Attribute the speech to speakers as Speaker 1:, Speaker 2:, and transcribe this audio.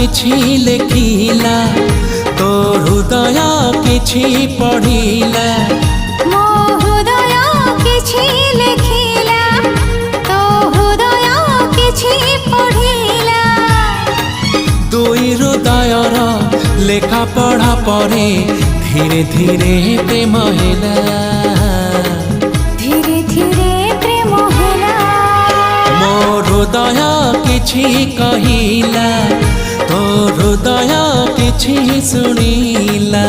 Speaker 1: किछि लेखिला तो हृदय किछि पढ़िला
Speaker 2: मो हृदय किछि लेखिला तो हृदय किछि पढ़िला
Speaker 1: दुई हृदयर लेखा पढ़ा परे धीरे धीरे प्रेम हेला
Speaker 2: धीरे धीरे प्रेम हेला
Speaker 1: मो हृदय किछि कहिला तो हृदय किछि सुनिला।